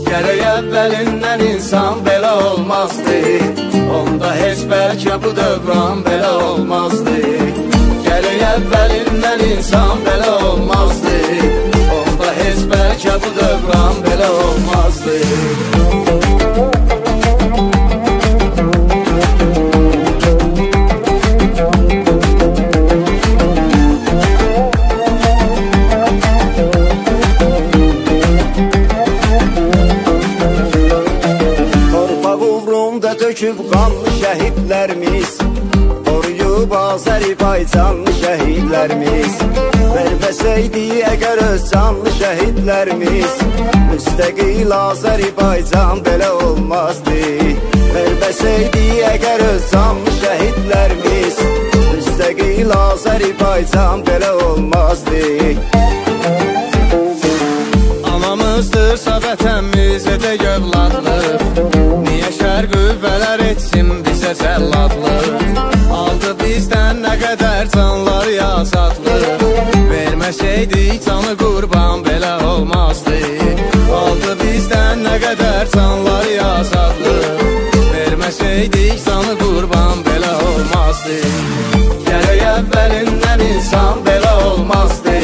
Gərək əvvəlindən insan belə olmazdı, onda heç bəlkə bu dövran belə olmazdı. Gərək əvvəlindən insan belə olmazdı, onda heç bəlkə bu dövran belə olmazdı. Döküb qanlı şəhidlərimiz, qoruyub Azərbaycanlı şəhidlərimiz. Verməsəydi əgər öz canlı şəhidlərimiz, müstəqil Azərbaycan belə olmazdı. Verməsəydi əgər öz canlı şəhidlərimiz, müstəqil Azərbaycan belə olmazdı. Anamızdırsa vətənimiz edək övladlıq, niyə şər qüvvələr etsin bizə cəlladlıq? Aldı bizdən nə qədər canlar yazadlıq, verməsəydik canı qurban belə olmazdı. Aldı bizdən nə qədər canlar yazadlıq, verməsəydik canı qurban belə olmazdı. Gərək əvvəlindən insan belə olmazdı,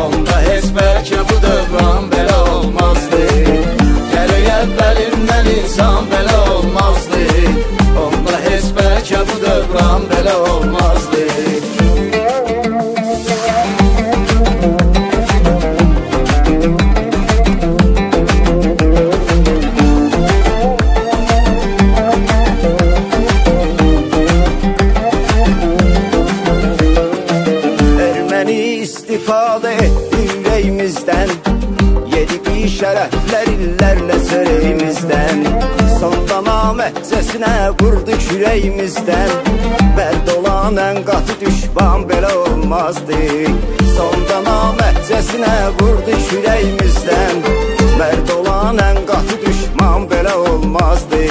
onda heç bəlkə bu dövran belə olmazdı. Gərək əvvəlindən insan belə olmazdı, onda heç bəlkə bu dövran belə olmazdı. Erməni istifadə etdi ürəyimizdən, yedi şərəflər illərlə sörəyimizdən. Sonda naməhcəsinə vurdu kürəyimizdən, bərd olan ən qatı düşman belə olmazdı. Sonda naməhcəsinə vurdu kürəyimizdən, bərd olan ən qatı düşman belə olmazdı.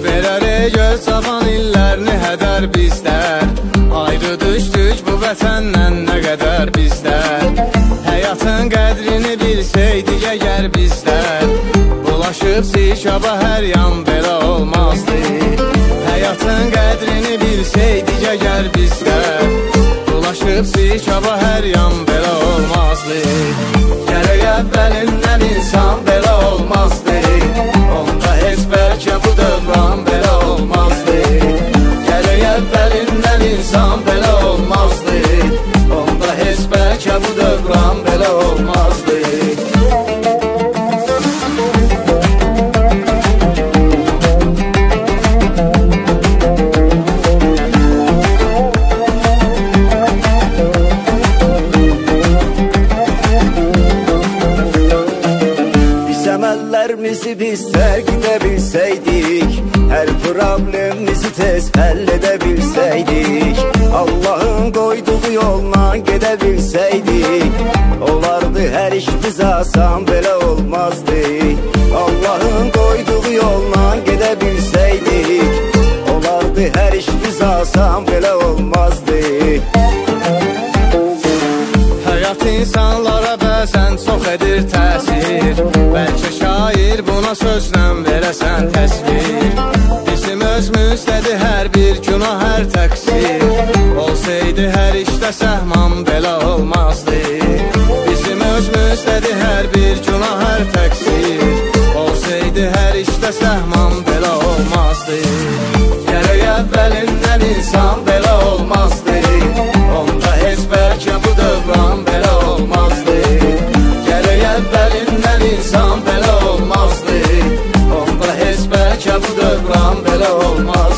Verərək öz cavan illərini hədər bizlər, ayrı düşdük bu vətəndən nə qədər bizlər. Həyatın qədrini bilsəydik əgər bizlər, bulaşıb sikaba hər yan belə olmazdı. Həyatın qədrini bilsəydik əgər bizlər, bulaşıb sikaba hər yan belə olmazdı. Gərək əvvəlindən insan belə olmazdı, onda heç bəlkə bu dövran belə olmazdı. Gərək əvvəlindən insan belə olmazdı, onda heç bəlkə bu dövran belə olmazdı. Əməllərimizi biz tərk edə bilsəydik, hər problemimizi tez həll edə bilsəydik, Allahın qoyduğu yolla gedə bilsəydik, olardı hər iş biz asan belə olmazdı. Allahın qoyduğu yolla gedə bilsəydik, olardı hər iş biz asan belə olmazdı. Həyat insanlara bəzən çox edir təsir, bəlkə şair buna sözlə verəsən təsvir. Bizim özümüzdədir hər bir günah, hər təqsir, olsaydı hər işdə səhman belə olmazdı. Bizim özümüzdədir hər bir günah, hər təqsir, olsaydı hər işdə səhman belə olmazdı. Gərək əvvəlindən insan belə olmazdı, onda heç bəlkə bu dövran belə olmazdı. Gərək əvvəlindən insan belə olmazdı, onda heç bəlkə bu dövran belə olmazdı.